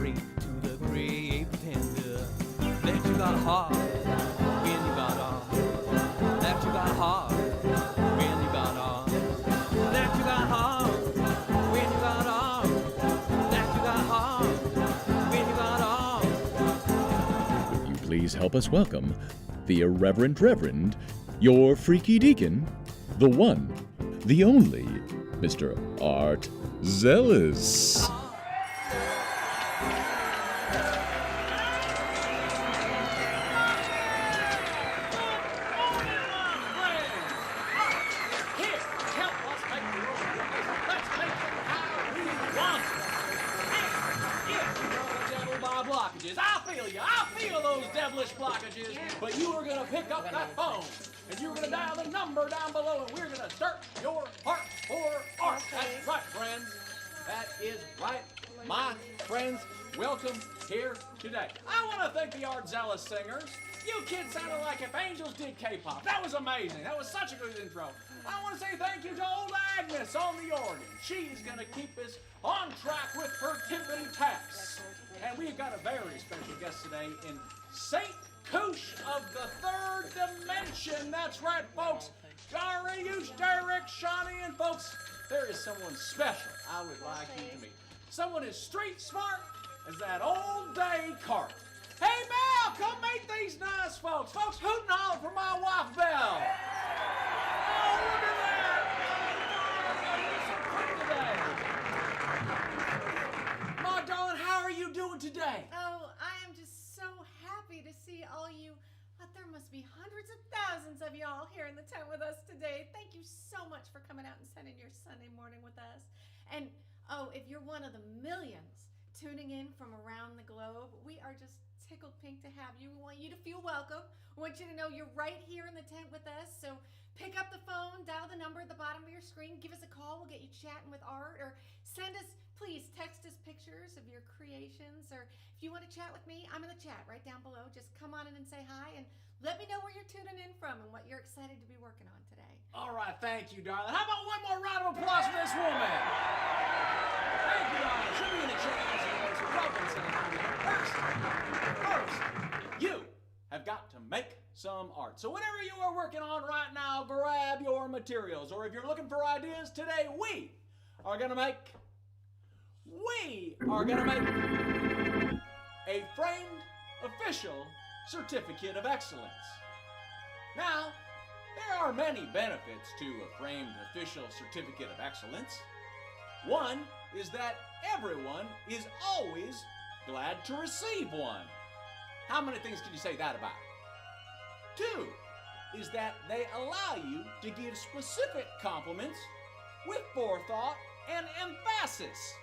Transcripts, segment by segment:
straight to the grave tender. That you got hard when you got on. That you got hard when you got on. That you got hard when you got on. That you got hard when you got on. Will you please help us welcome the Irreverent Reverend, your freaky deacon, the one, the only, Mr. Art Zealous. I feel those devilish blockages, but you are going to pick up that phone, and you're going to dial the number down below, and we're going to start your heart for art. That's right, friends. That is right, my friends. Welcome here today. I want to thank the Art Zealous singers. You kids sounded like if angels did K-pop. That was amazing. That was such a good intro. I want to say thank you to old Agnes on the organ. She's going to keep us on track with her timpani taps. And we've got a very special guest today in St. Koosh of the third dimension. That's right, folks. Dariush, Derakhshani, and folks, there is someone special I would like you to meet. Someone as street smart as that old Descartes. Hey, Mel, come meet these nice folks. Folks, hoot and holler for my wife, Belle. Oh, look at that. My darling, how are you doing today? Oh, I am just so happy to see all you, but there must be hundreds of thousands of y'all here in the tent with us today. Thank you so much for coming out and spending your Sunday morning with us. And, oh, if you're one of the millions tuning in from around the globe, we are just tickled pink to have you. We want you to feel welcome. We want you to know you're right here in the tent with us. So pick up the phone, dial the number at the bottom of your screen, give us a call. We'll get you chatting with Art, or send us, please text us pictures of your creations, or if you want to chat with me, I'm in the chat right down below. Just come on in and say hi, and let me know where you're tuning in from and what you're excited to be working on today. All right, thank you, darling. How about one more round of applause for this woman? Thank you, darling. She'll be in the chat as you know, so welcome to the First, you have got to make some art. So whatever you are working on right now, grab your materials. Or if you're looking for ideas today, we are going to make a framed official certificate of excellence. Now, there are many benefits to a framed official certificate of excellence. One is that everyone is always glad to receive one. How many things can you say that about? Two is that they allow you to give specific compliments with forethought and emphasis.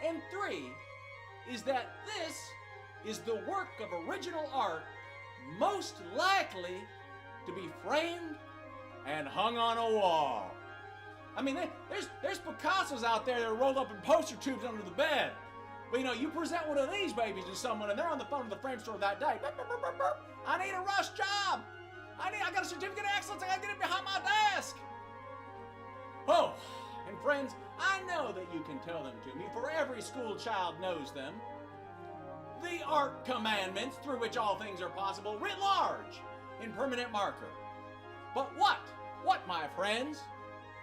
And three is that this is the work of original art most likely to be framed and hung on a wall. I mean, there's Picassos out there that are rolled up in poster tubes under the bed. But you know, you present one of these babies to someone and they're on the phone to the frame store that day. Burp, burp, burp, burp, burp. I need a rush job. I got a certificate of excellence. I gotta get it behind my desk. Oh, and friends, I know that you can tell them to me, for every school child knows them. The art commandments through which all things are possible, writ large in permanent marker. But what, my friends,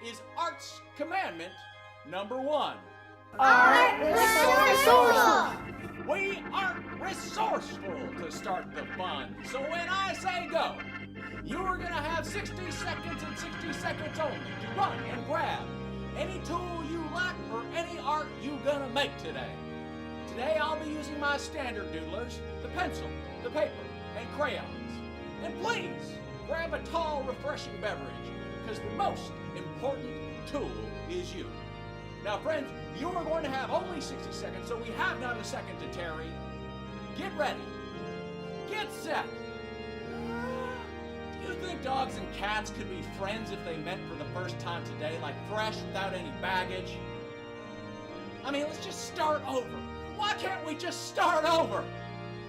is art's commandment number one? Art resourceful! We aren't resourceful to start the fun. So when I say go, you are going to have 60 seconds and 60 seconds only to run and grab any tool you like or any art you're going to make today. Today I'll be using my standard doodlers, the pencil, the paper, and crayons. And please, grab a tall, refreshing beverage, because the most important tool is you. Now, friends, you are going to have only 60 seconds, so we have not a second to tarry. Get ready. Get set. Do you think dogs and cats could be friends if they met for the first time today, like fresh, without any baggage? I mean, let's just start over. Why can't we just start over?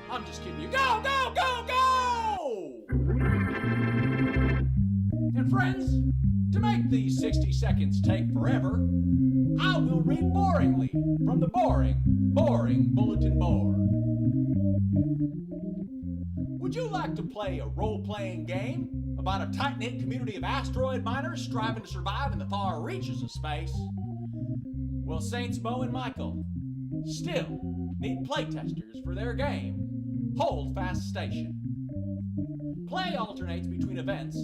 I'm just kidding you. Go, go, go, go! And friends, to make these 60 seconds take forever, I will read boringly from the boring boring bulletin board. Would you like to play a role-playing game about a tight-knit community of asteroid miners striving to survive in the far reaches of space? Well, Saints Bo and Michael still need playtesters for their game, Hold Fast Station. Play alternates between events,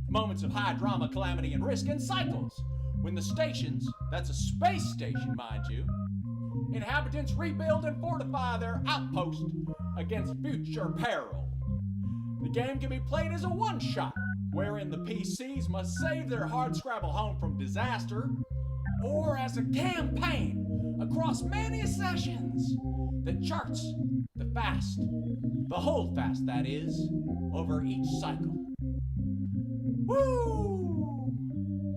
moments of high drama, calamity, and risk, and cycles when the stations, that's a space station, mind you, inhabitants rebuild and fortify their outpost against future peril. The game can be played as a one-shot, wherein the PCs must save their hardscrabble home from disaster, or as a campaign across many sessions that charts the fast, the hold fast, that is, over each cycle. Woo!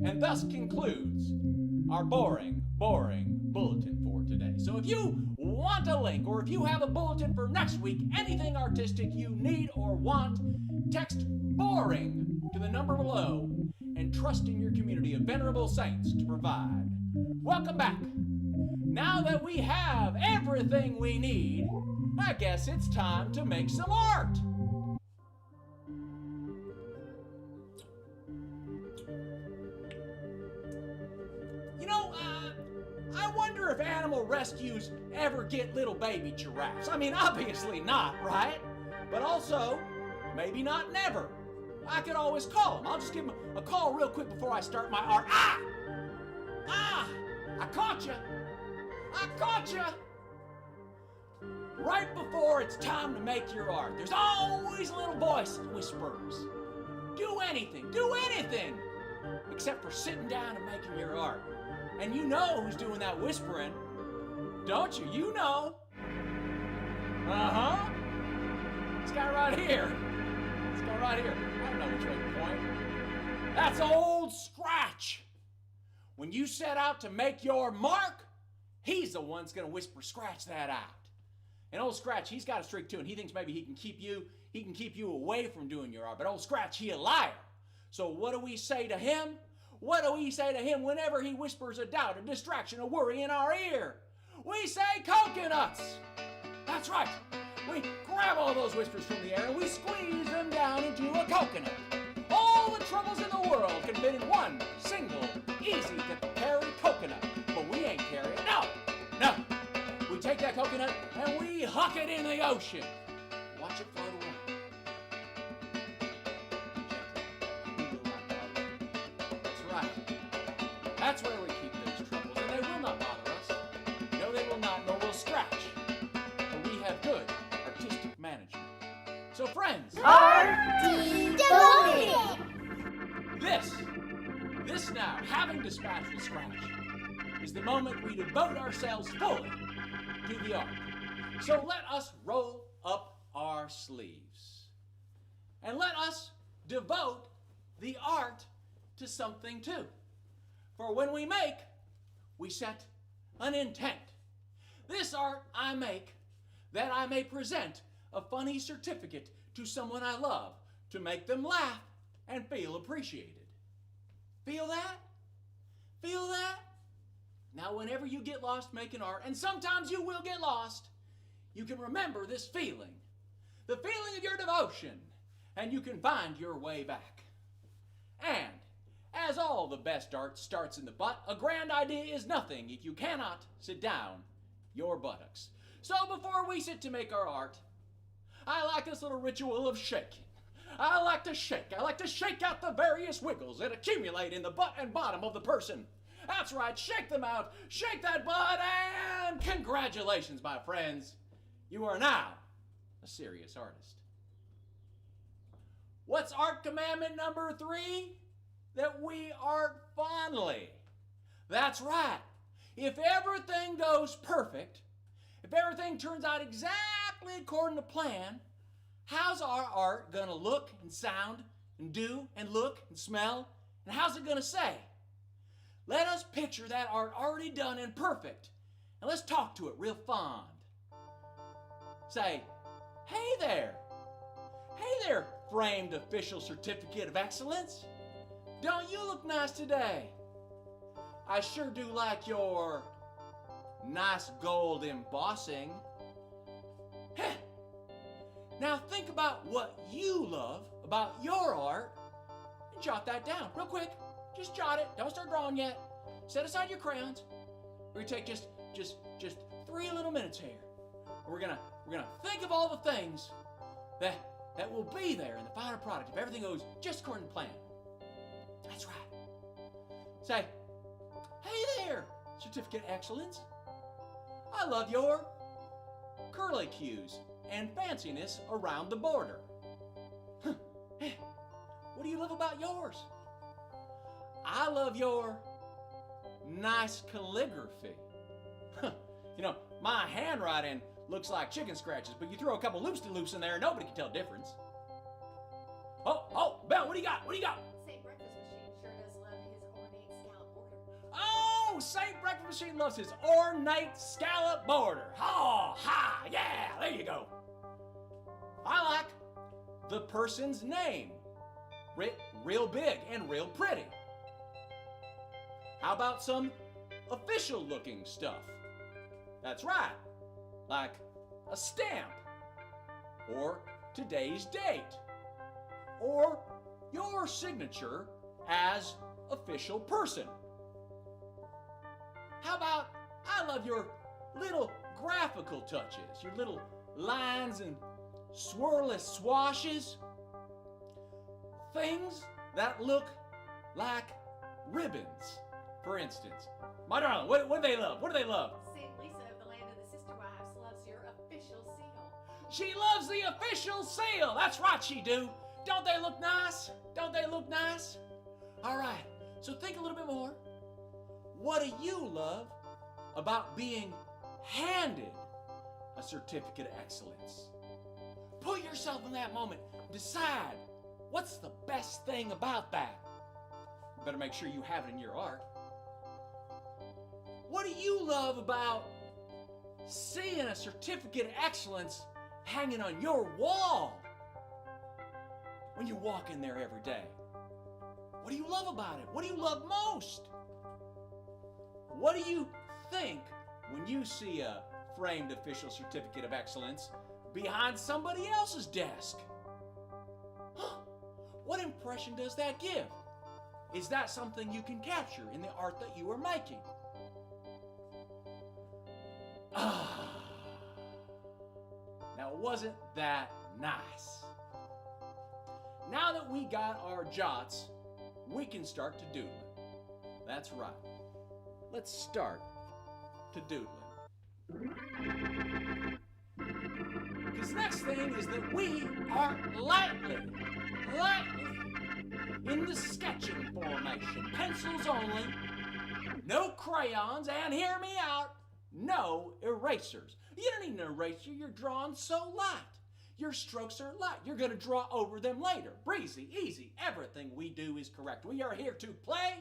And thus concludes our boring bulletin for today. So if you want a link, or if you have a bulletin for next week, anything artistic you need or want, text BORING to the number below and trust in your community of venerable saints to provide. Welcome back. Now that we have everything we need, I guess it's time to make some art. You know, I wonder if animal rescues ever get little baby giraffes. I mean, obviously not, right? But also, maybe not never. I could always call them. I'll just give them a call real quick before I start my art. Ah! I caught you. I caught you. Right before it's time to make your art, there's always a little voice that whispers. Do anything, except for sitting down and making your art. And you know who's doing that whispering, don't you? You know. Uh-huh. This guy right here. I don't know which way to point. That's old Scratch. When you set out to make your mark, he's the one that's going to whisper, scratch that out. And old Scratch, he's got a streak too, and he thinks maybe he can keep you away from doing your art. But old Scratch, he a liar. So what do we say to him? What do we say to him whenever he whispers a doubt, a distraction, a worry in our ear? We say coconuts. That's right. We grab all those whispers from the air and we squeeze them down into a coconut. All the troubles in the world can fit in one single, easy to carry coconut. But we ain't carry it. No. We take that coconut and we huck it in the ocean. Watch it float away. That's right. That's where we keep those troubles, and they will not bother us. No, they will not, nor will Scratch. For we have good artistic management. So friends, This now, having dispatched the Scratch, is the moment we devote ourselves fully to the art. So let us roll up our sleeves. And let us devote the art to something too. For when we make, we set an intent. This art I make, that I may present a funny certificate to someone I love, to make them laugh and feel appreciated. Feel that? Feel that? Now, whenever you get lost making art, and sometimes you will get lost, you can remember this feeling, the feeling of your devotion, and you can find your way back. And, as all the best art starts in the butt, a grand idea is nothing if you cannot sit down your buttocks. So before we sit to make our art, I like this little ritual of shaking. I like to shake out the various wiggles that accumulate in the butt and bottom of the person. That's right, shake them out, shake that butt, and congratulations, my friends. You are now a serious artist. What's art commandment number 3? That we art fondly. That's right. If everything goes perfect, if everything turns out exactly according to plan, how's our art going to look and sound and do and look and smell? And how's it going to say? Let us picture that art already done and perfect. And let's talk to it real fond. Say, hey there, framed official certificate of excellence. Don't you look nice today? I sure do like your nice gold embossing. Heh. Now think about what you love about your art and jot that down real quick. Just jot it. Don't start drawing yet. Set aside your crayons. We're gonna take just 3 little minutes here. We're gonna think of all the things that will be there in the final product if everything goes just according to plan. That's right. Say, hey there, Certificate of Excellence. I love your curlicues and fanciness around the border. What do you love about yours? I love your nice calligraphy. You know, my handwriting looks like chicken scratches, but you throw a couple loops-de-loops in there and nobody can tell the difference. Oh, Belle, what do you got? What do you got? St. Breakfast Machine sure does love his ornate scallop border. Oh, St. Breakfast Machine loves his ornate scallop border. Yeah, there you go. I like the person's name. Real big and real pretty. How about some official looking stuff? That's right, like a stamp, or today's date, or your signature as official person. How about, I love your little graphical touches, your little lines and swirly swashes, things that look like ribbons, for instance. My darling, what do they love? What do they love? St. Lisa of the Land of the Sister Wives loves your official seal. She loves the official seal. That's right, she do. Don't they look nice? Don't they look nice? All right, so think a little bit more. What do you love about being handed a certificate of excellence? Put yourself in that moment. Decide what's the best thing about that. You better make sure you have it in your art. What do you love about seeing a certificate of excellence hanging on your wall when you walk in there every day? What do you love about it? What do you love most? What do you think when you see a framed official certificate of excellence behind somebody else's desk? What impression does that give? Is that something you can capture in the art that you are making? Now, wasn't that nice? Now that we got our jots, we can start to doodling. That's right. Let's start to doodling. Because next thing is that we are lightly in the sketching formation. Pencils only, no crayons, and hear me out, no erasers. You don't need an eraser, you're drawing so light. Your strokes are light. You're going to draw over them later. Breezy, easy. Everything we do is correct. We are here to play.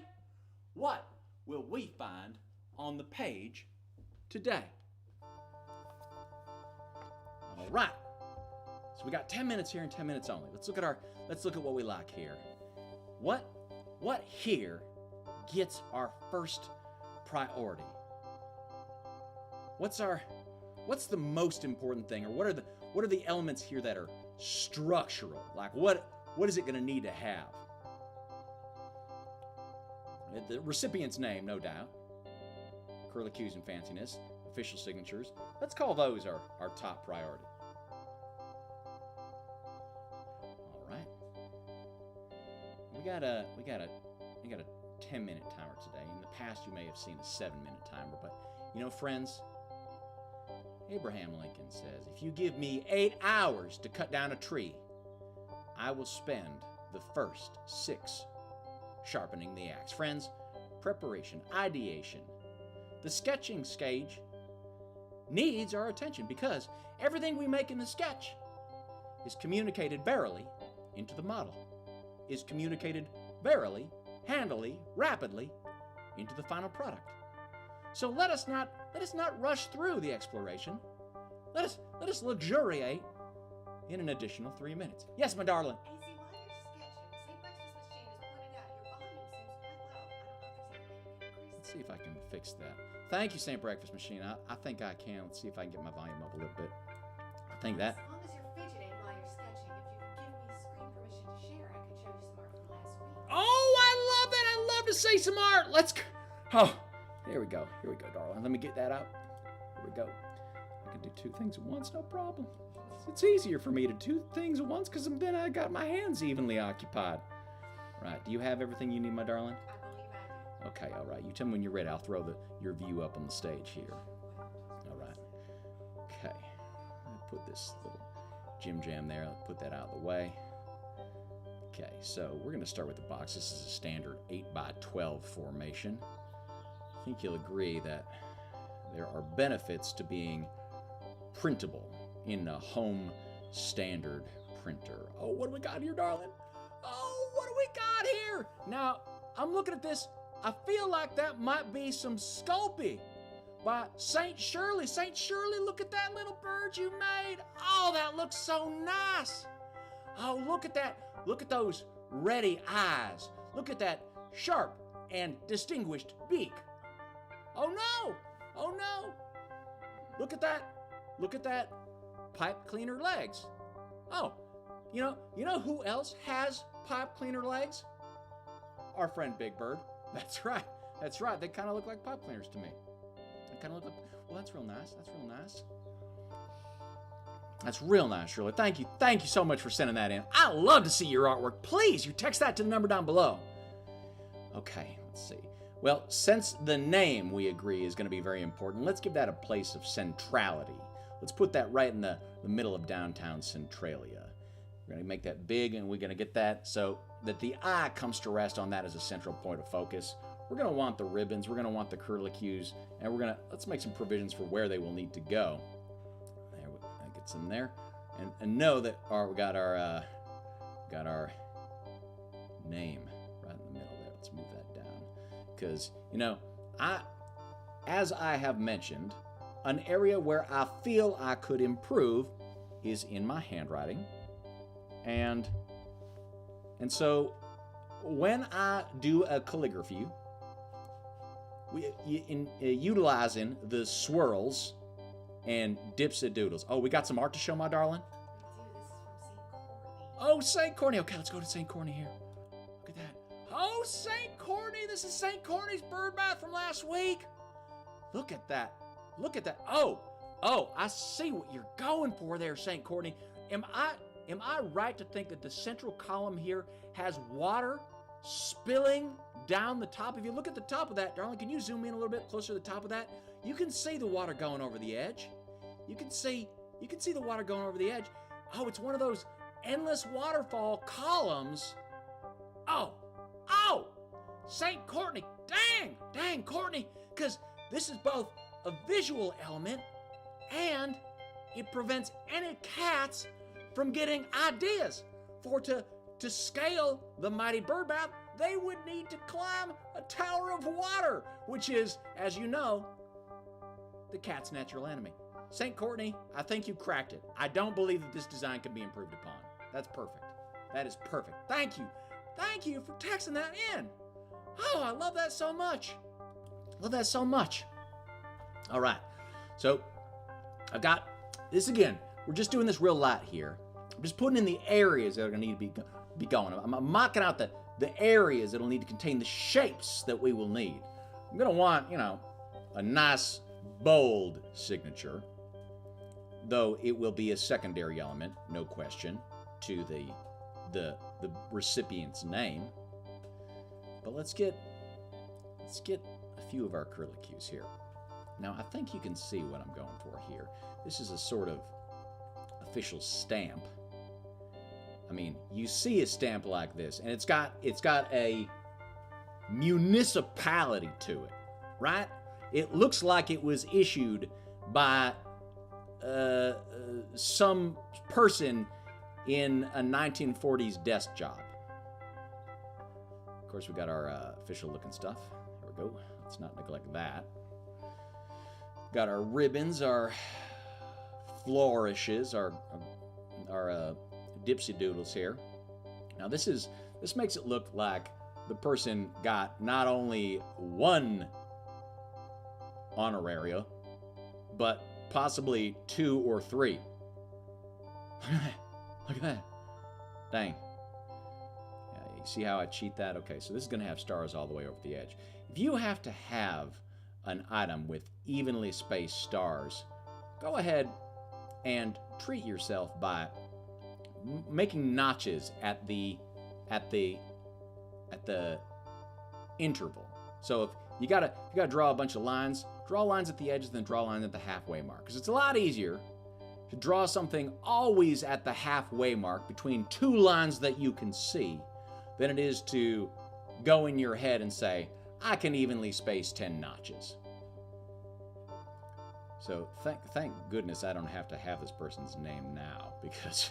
What will we find on the page today? All right. So we got 10 minutes here and 10 minutes only. Let's look at what we like here. What here gets our first priority? What's the most important thing, or what are the elements here that are structural? Like what is it going to need to have? The recipient's name, no doubt. Curlicues and fanciness, official signatures. Let's call those our top priority. All right. We got a 10-minute timer today. In the past, you may have seen a 7-minute timer, but you know, friends, Abraham Lincoln says, if you give me 8 hours to cut down a tree, I will spend the first 6 sharpening the axe. Friends, preparation, ideation, the sketching stage needs our attention, because everything we make in the sketch is communicated verily into the model, is communicated verily, handily, rapidly into the final product. So let us not rush through the exploration. Let us luxuriate in an additional 3 minutes. Yes, my darling. AC, while you're sketching, St. Breakfast Machine has pointed out your volume seems quite low. I don't know if there's any way you can increase Let's see if I can fix that. Thank you, St. Breakfast Machine. I think I can. Let's see if I can get my volume up a little bit. I think that. As long as you're fidgeting while you're sketching, if you could give me screen permission to share, I could show you some art from last week. Oh, I love that. I love to see some art. Let's go. Oh, here we go. Here we go, darling. Let me get that out. Here we go. I can do two things at once, no problem. It's easier for me to do things at once because then I got my hands evenly occupied. Right. Do you have everything you need, my darling? I believe I do. Okay, all right. You tell me when you're ready. I'll throw your view up on the stage here. All right. Okay. I'll put this little Jim Jam there. I'll put that out of the way. Okay, so we're going to start with the box. This is a standard 8x12 formation. I think you'll agree that there are benefits to being printable in a home standard printer. Oh, what do we got here, darling? Oh, what do we got here? Now, I'm looking at this. I feel like that might be some Sculpey by St. Shirley. St. Shirley, look at that little bird you made. Oh, that looks so nice. Oh, look at that. Look at those ready eyes. Look at that sharp and distinguished beak. Oh no! Oh no! Look at that. Look at that pipe cleaner legs. Oh, you know who else has pipe cleaner legs? Our friend Big Bird. That's right. That's right. They kind of look like pipe cleaners to me. They kind of look like, well, that's real nice. That's real nice. That's real nice, Shirley. Thank you. Thank you so much for sending that in. I love to see your artwork. Please, you text that to the number down below. Okay, let's see. Well, since the name, we agree, is going to be very important, let's give that a place of centrality. Let's put that right in the middle of downtown Centralia. We're going to make that big, and we're going to get that so that the eye comes to rest on that as a central point of focus. We're going to want the ribbons, we're going to want the curlicues, and let's make some provisions for where they will need to go. There, that gets them there. And know that we got our name right in the middle there. Let's move that down. Because, as I have mentioned, an area where I feel I could improve is in my handwriting. And so when I do a calligraphy, utilizing the swirls and dipsy-doodles. Oh, we got some art to show, my darling? We do. This is from St. Courtney. Oh, St. Courtney. Okay, let's go to St. Courtney here. Look at that. Oh, St. Courtney. This is St. Courtney's Birdbath from last week. Look at that. Look at that. Oh, I see what you're going for there, St. Courtney. Am I right to think that the central column here has water spilling down the top? If you look at the top of that, darling, can you zoom in a little bit closer to the top of that? You can see the water going over the edge. You can see the water going over the edge. Oh, it's one of those endless waterfall columns. Oh, St. Courtney. Dang, Courtney, because this is both a visual element and it prevents any cats from getting ideas. For to scale the mighty Birdbath, they would need to climb a tower of water, which is, as you know, the cat's natural enemy. St. Courtney, I think you cracked it. I don't believe that this design can be improved upon. That's perfect. That is perfect. Thank you. Thank you for texting that in. Oh, I love that so much. Love that so much. All right. So I've got this again. We're just doing this real light here. I'm just putting in the areas that are going to need to be going. I'm mocking out the areas that will need to contain the shapes that we will need. I'm going to want, a nice, bold signature, though it will be a secondary element, no question, to the recipient's name. But let's get a few of our curlicues here. Now, I think you can see what I'm going for here. This is a sort of official stamp. I mean, you see a stamp like this, and it's got a municipality to it, right? It looks like it was issued by some person in a 1940s desk job. Of course, we got our official looking stuff. There we go. Let's not neglect that. Got our ribbons, our flourishes, our dipsy doodles here. Now this makes it look like the person got not only one honoraria, but possibly 2 or 3. Look at that. Dang. Yeah, you see how I cheat that? Okay, so this is going to have stars all the way over the edge. If you have to have an item with evenly spaced stars, go ahead and treat yourself by making notches at the interval. So if you gotta draw a bunch of lines, draw lines at the edges, then draw lines at the halfway mark, because it's a lot easier to draw something always at the halfway mark between 2 lines that you can see than it is to go in your head and say, I can evenly space 10 notches. So thank goodness I don't have to have this person's name now, because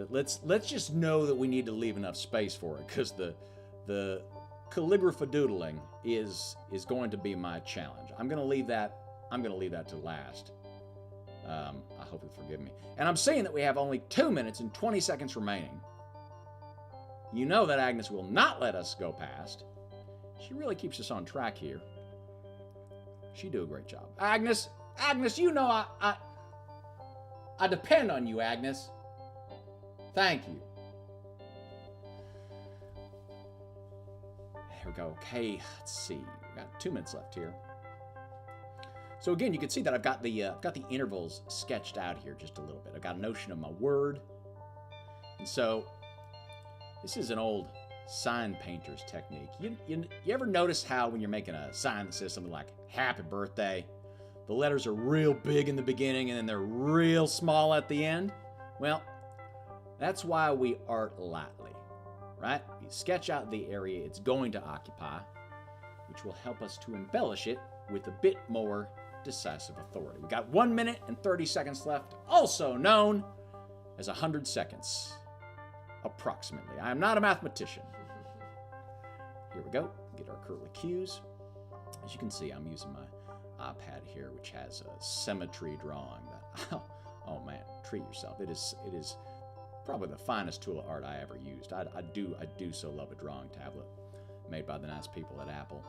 let's just know that we need to leave enough space for it, because the calligraphy doodling is going to be my challenge. I'm gonna leave that to last. I hope you forgive me. And I'm seeing that we have only 2 minutes and 20 seconds remaining. You know that Agnes will not let us go past. She really keeps us on track here. She do a great job. Agnes, you know I depend on you, Agnes. Thank you. There we go. Okay, let's see. We've got 2 minutes left here. So again, you can see that I've got the intervals sketched out here just a little bit. I've got a notion of my word. And so this is an old sign painter's technique. You ever notice how when you're making a sign that says something like happy birthday, the letters are real big in the beginning and then they're real small at the end? Well, that's why we art lightly, right? You sketch out the area it's going to occupy, which will help us to embellish it with a bit more decisive authority. We got 1 minute and 30 seconds left, also known as 100 seconds, approximately. I am not a mathematician. Here we go. Get our curly cues. As you can see, I'm using my iPad here, which has a symmetry drawing that, oh man, treat yourself. It is probably the finest tool of art I ever used. I do so love a drawing tablet made by the nice people at Apple.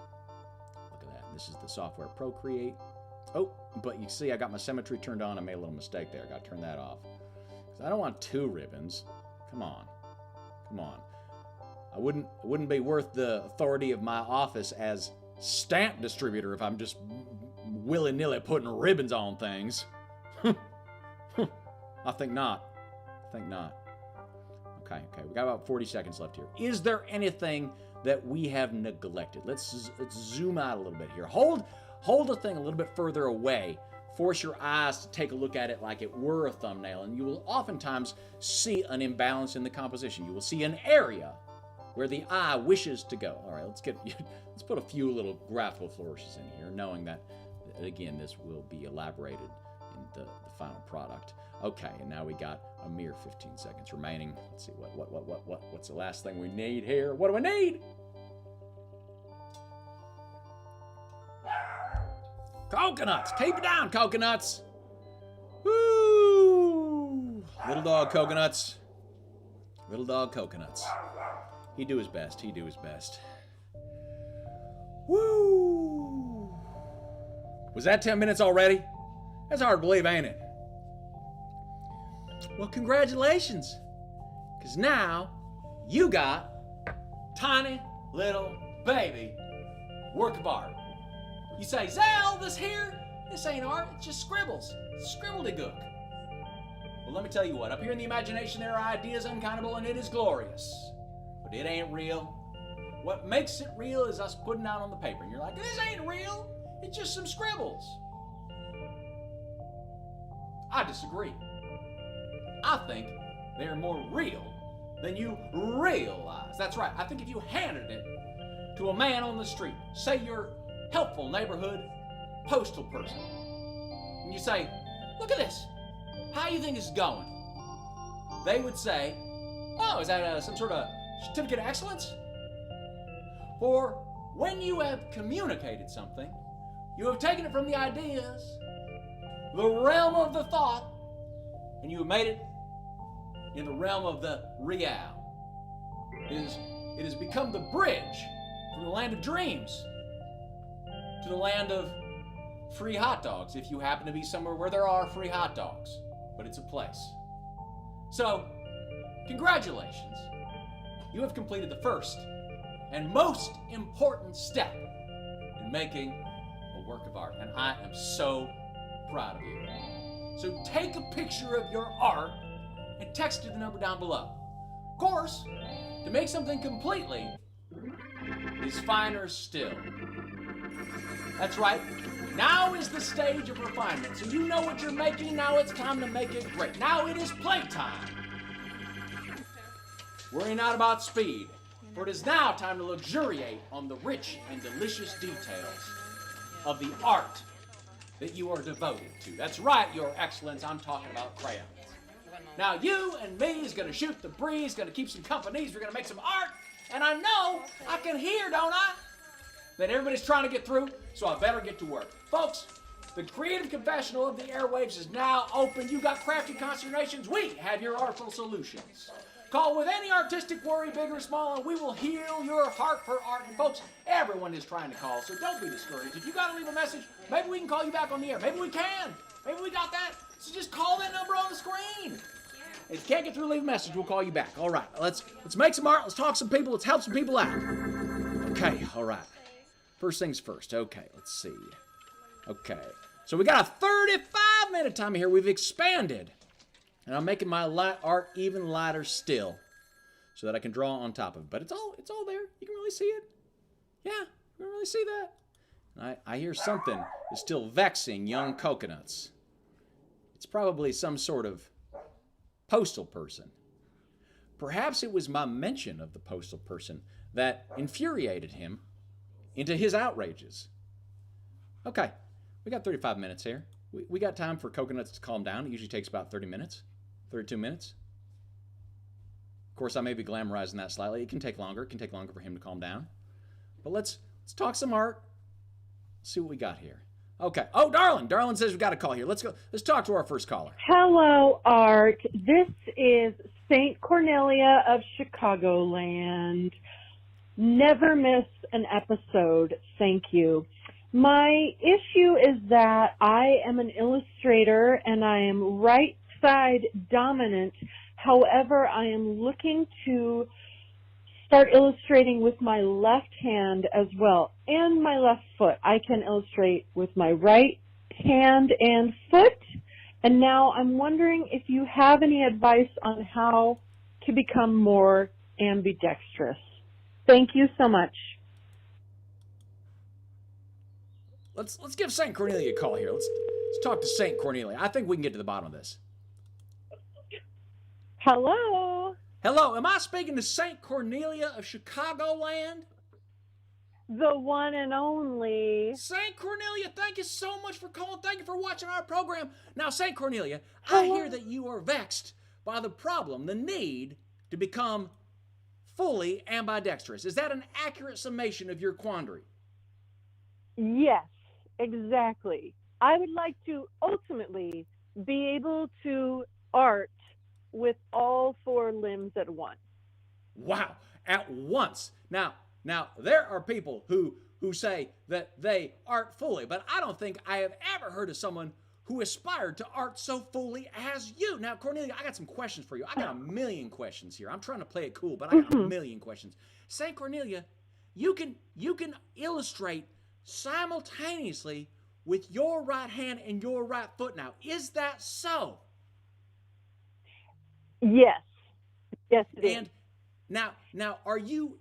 Look at that. This is the software Procreate. Oh, but you see I got my symmetry turned on. I made a little mistake there. I got to turn that off. Because I don't want 2 ribbons. Come on. I wouldn't be worth the authority of my office as stamp distributor if I'm just willy-nilly putting ribbons on things. I think not. Okay, we got about 40 seconds left here. Is there anything that we have neglected? Let's zoom out a little bit here. Hold the thing a little bit further away. Force your eyes to take a look at it like it were a thumbnail, and you will oftentimes see an imbalance in the composition. You will see an area where the eye wishes to go. All right, let's put a few little graphical flourishes in here, knowing that, again, this will be elaborated in the final product. Okay, and now we got a mere 15 seconds remaining. Let's see, what's the last thing we need here? What do we need? Coconuts! Keep it down, coconuts! Woo! Little dog coconuts. He do his best. Woo! Was that 10 minutes already? That's hard to believe, ain't it? Well, congratulations. Because now you got tiny little baby work of art. You say, Zal, this ain't art, it's just scribbles. Scribbledy-gook. Well, let me tell you what, up here in the imagination there are ideas uncountable and it is glorious. But it ain't real. What makes it real is us putting out on the paper. And you're like, this ain't real, it's just some scribbles. I disagree. I think they're more real than you realize. That's right, I think if you handed it to a man on the street, say you're helpful neighborhood postal person, and you say, look at this, how do you think this is going? They would say, oh, is that some sort of certificate of excellence? For when you have communicated something, you have taken it from the ideas, the realm of the thought, and you have made it in the realm of the real. It has become the bridge from the land of dreams to the land of free hot dogs if you happen to be somewhere where there are free hot dogs. But it's a place. So, congratulations. You have completed the first and most important step in making a work of art. And I am so proud of you. So take a picture of your art and text it to the number down below. Of course, to make something completely is finer still. That's right. Now is the stage of refinement. So you know what you're making. Now it's time to make it great. Now it is playtime. Worry not about speed, for it is now time to luxuriate on the rich and delicious details of the art that you are devoted to. That's right, Your Excellence, I'm talking about crayons. Now you and me is gonna shoot the breeze, gonna keep some companies, we're gonna make some art, and I know, I can hear, don't I, that everybody's trying to get through, so I better get to work. Folks, the creative confessional of the airwaves is now open. You got crafty consternations, we have your artful solutions. Call with any artistic worry, big or small, and we will heal your heart for art. And folks, everyone is trying to call, so don't be discouraged. If you got to leave a message, maybe we can call you back on the air. Maybe we can. Maybe we got that. So just call that number on the screen. If you can't get through, leave a message. We'll call you back. All right, let's make some art. Let's talk to some people. Let's help some people out. Okay, all right. First things first. Okay, let's see. Okay, so we got a 35-minute time here. We've expanded. And I'm making my light art even lighter still so that I can draw on top of it. But it's all there. You can really see it. Yeah, you can really see that. I hear something is still vexing young coconuts. It's probably some sort of postal person. Perhaps it was my mention of the postal person that infuriated him into his outrages. Okay, we got 35 minutes here. We got time for coconuts to calm down. It usually takes about 30 minutes, 32 minutes. Of course, I may be glamorizing that slightly. It can take longer. It can take longer for him to calm down. But let's talk some art. Let's see what we got here. Okay. Oh, Darlin. Darlin says we got a call here. Let's go. Let's talk to our first caller. Hello, Art. This is St. Cornelia of Chicagoland. Never miss an episode. Thank you. My issue is that I am an illustrator and I am right side dominant. However, I am looking to start illustrating with my left hand as well and my left foot. I can illustrate with my right hand and foot. And now I'm wondering if you have any advice on how to become more ambidextrous. Thank you so much. Let's give St. Cornelia a call here. Let's talk to St. Cornelia. I think we can get to the bottom of this. Hello. Hello, am I speaking to St. Cornelia of Chicagoland? The one and only. St. Cornelia, thank you so much for calling. Thank you for watching our program. Now, St. Cornelia, I hear that you are vexed by the problem, the need to become fully ambidextrous. Is that an accurate summation of your quandary? Yes, exactly. I would like to ultimately be able to art with all four limbs at once. Wow, at once. Now there are people who say that they art fully, but I don't think I have ever heard of someone who aspired to art so fully as you. Now, Cornelia, I got some questions for you. I got a million questions here. I'm trying to play it cool, but I got a million questions. St. Cornelia, you can illustrate simultaneously with your right hand and your right foot now. Is that so? Yes. Yes, it is. And now are you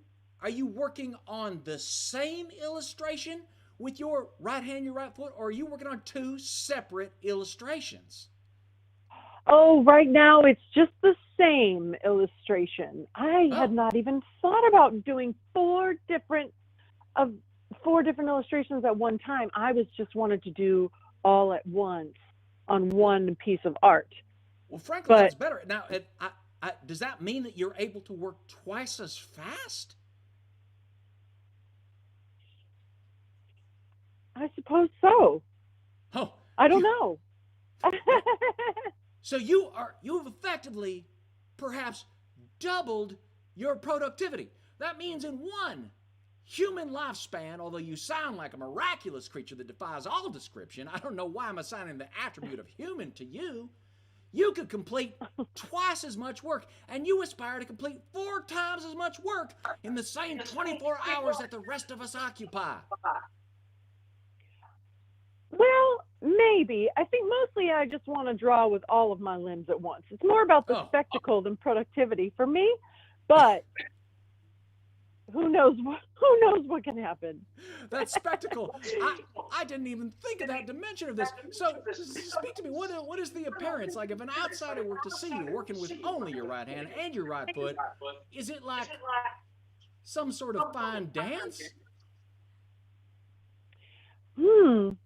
working on the same illustration with your right hand, your right foot, or are you working on two separate illustrations? Oh, right now it's just the same illustration. I had not even thought about doing four different illustrations at one time. I was just wanted to do all at once on one piece of art. Well, frankly, that's better. Now, does that mean that you're able to work twice as fast? I suppose so. Oh, I don't know. So you've effectively perhaps doubled your productivity. That means in one human lifespan, although you sound like a miraculous creature that defies all description, I don't know why I'm assigning the attribute of human to you. You could complete twice as much work, and you aspire to complete 4 times as much work in the same 24 hours that the rest of us occupy. Well, maybe. I think mostly I just want to draw with all of my limbs at once. It's more about the spectacle than productivity for me, but who knows what can happen. That spectacle, I didn't even think of that dimension of this. So speak to me, what is the appearance? Like if an outsider were to see you working with only your right hand and your right foot, is it like some sort of fine dance?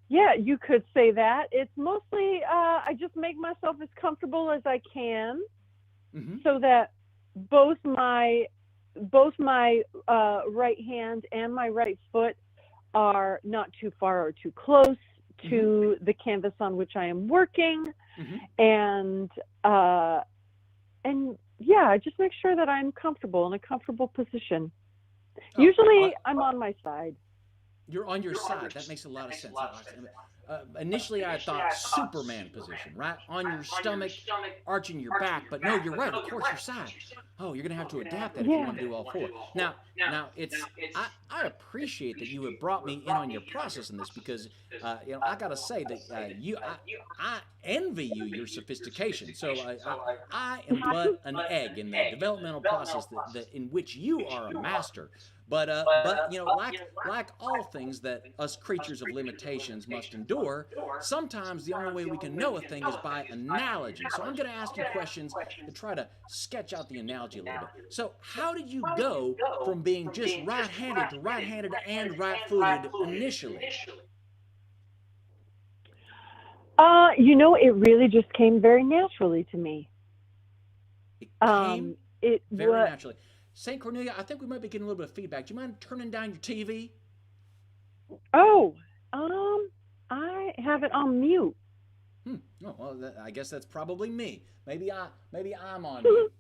Yeah, you could say that. It's mostly I just make myself as comfortable as I can, so that both my right hand and my right foot are not too far or too close to the canvas on which I am working, and yeah, I just make sure that I'm comfortable in a comfortable position. Usually, I'm on my side. You're on your side. That makes a lot of sense. Initially, I thought Superman position, right? On your stomach, arching your back. But no, you're right. Of course, your side. Oh, you're going to have to adapt that if you want to do all 4. Now, it's I appreciate that you have brought me in on your process in this because, I got to say that I envy your sophistication. So I am but an egg in the developmental process that in which you are a master. But like all things that us creatures of limitations must endure, sometimes the only way we can know a thing is by analogy. So I'm going to ask you questions to try to sketch out the analogy a little bit. So how did you go from being just right-handed to right-handed and right-footed initially? It really just came very naturally to me. It came very naturally. St. Cornelia, I think we might be getting a little bit of feedback. Do you mind turning down your TV? Oh, I have it on mute. Oh, well, I guess that's probably me. Maybe I'm on mute.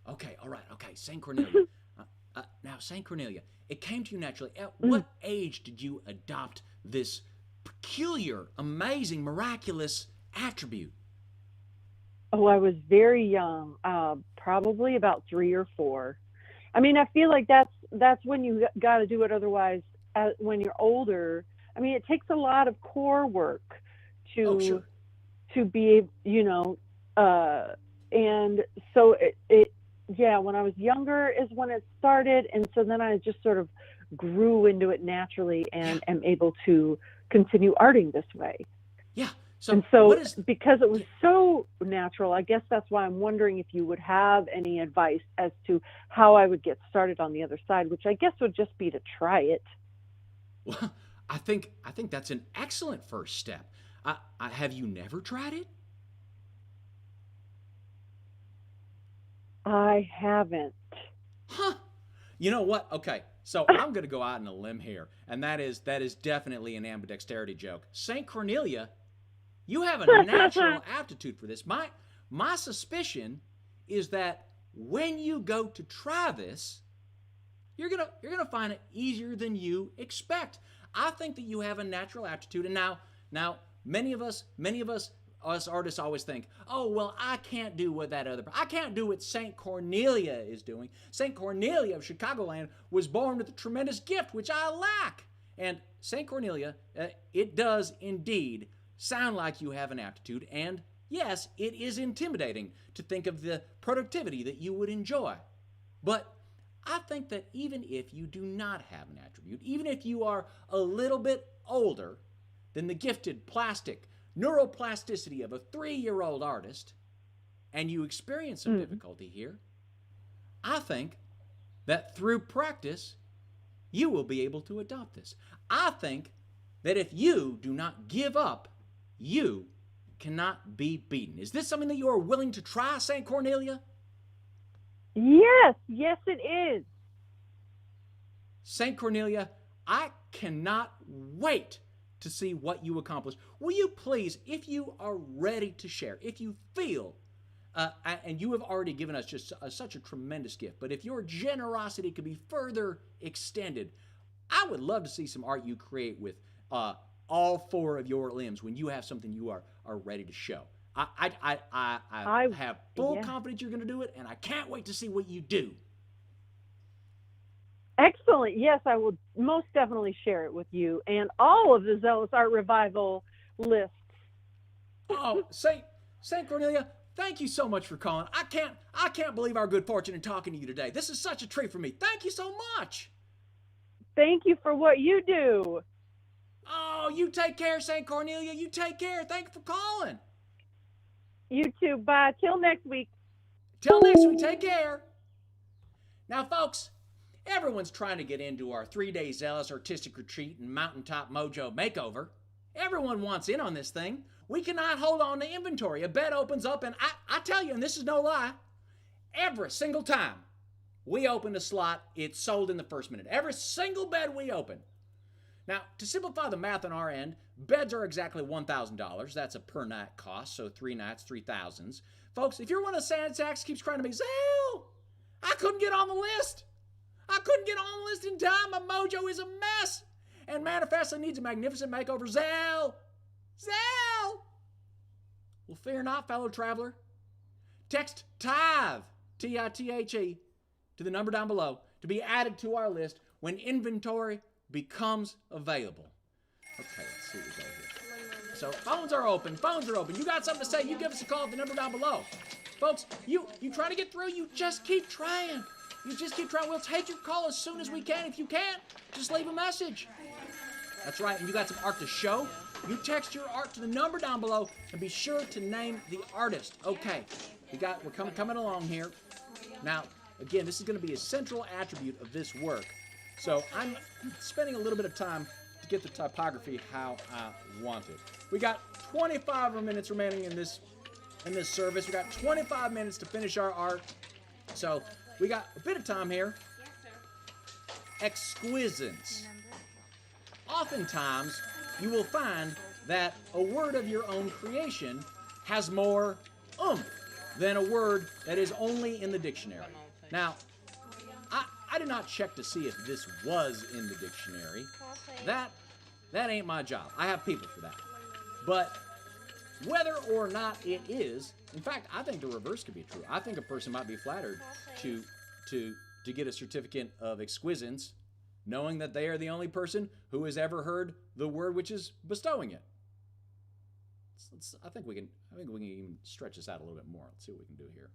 Okay, all right, okay. St. Cornelia. Now, St. Cornelia, it came to you naturally. At what age did you adopt this peculiar, amazing, miraculous attribute? Oh, I was very young, probably about 3 or 4. I mean, I feel like that's when you got to do it. Otherwise, when you're older, I mean, it takes a lot of core work to be, and so when I was younger is when it started, and so then I just sort of grew into it naturally and am able to continue arting this way. Yeah. So because it was so natural, I guess that's why I'm wondering if you would have any advice as to how I would get started on the other side, which I guess would just be to try it. Well, I think that's an excellent first step. Have you never tried it? I haven't. Huh. You know what? Okay, so I'm going to go out on a limb here, and that is definitely an ambidexterity joke. St. Cornelia, you have a natural aptitude for this. My suspicion is that when you go to try this, you're gonna find it easier than you expect. I think that you have a natural aptitude, and now many of us artists always think, oh well, I can't do what I can't do what St. Cornelia is doing. St. Cornelia of Chicagoland was born with a tremendous gift which I lack. And St. Cornelia, it does indeed sound like you have an aptitude, and yes, it is intimidating to think of the productivity that you would enjoy. But I think that even if you do not have an attribute, even if you are a little bit older than the gifted plastic neuroplasticity of a 3-year-old artist, and you experience some difficulty here, I think that through practice, you will be able to adopt this. I think that if you do not give up, you cannot be beaten. Is this something that you are willing to try, St. Cornelia? Yes, it is. St. Cornelia, I cannot wait to see what you accomplish. Will you please, if you are ready to share, if you feel and you have already given us just such a tremendous gift. But if your generosity could be further extended, I would love to see some art you create with all 4 of your limbs when you have something you are ready to show. I have full confidence you're going to do it, and I can't wait to see what you do. Excellent. Yes, I will most definitely share it with you and all of the Zealous Art Revival lists. Oh, Saint Cornelia, thank you so much for calling. I can't believe our good fortune in talking to you today. This is such a treat for me. Thank you so much. Thank you for what you do. Oh, you take care, Saint Cornelia. You take care. Thank you for calling. You too. Bye. Till next week. Till next week. Take care. Now, folks, everyone's trying to get into our 3-day Zealous Artistic Retreat and Mountaintop Mojo Makeover. Everyone wants in on this thing. We cannot hold on to inventory. A bed opens up, and I tell you, and this is no lie, every single time we open a slot, it's sold in the first minute. Every single bed we open. Now, to simplify the math on our end, beds are exactly $1,000. That's a per night cost, so 3 nights, 3,000s. Folks, if you're one of the sand sacks keeps crying to me, Zell, I couldn't get on the list. I couldn't get on the list in time. My mojo is a mess and manifestly needs a magnificent makeover. Zell! Zell! Well, fear not, fellow traveler. Text TITHE, T-I-T-H-E, to the number down below to be added to our list when inventory becomes available. Okay, let's see what's over here. So phones are open. Phones are open. You got something to say, you give us a call at the number down below. Folks, you try to get through, you just keep trying. You just keep trying. We'll take your call as soon as we can. If you can't, just leave a message. That's right. And you got some art to show? You text your art to the number down below and be sure to name the artist. Okay, we're coming along here. Now, again, this is going to be a central attribute of this work. So I'm spending a little bit of time to get the typography how I want it. We got 25 minutes remaining in this service. We got 25 minutes to finish our art. So we got a bit of time here. Exquisance. Oftentimes, you will find that a word of your own creation has more oomph than a word that is only in the dictionary. Now, I did not check to see if this was in the dictionary. That ain't my job. I have people for that. But whether or not it is, in fact, I think the reverse could be true. I think a person might be flattered to get a certificate of exquisance, knowing that they are the only person who has ever heard the word which is bestowing it. I think we can even stretch this out a little bit more. Let's see what we can do here.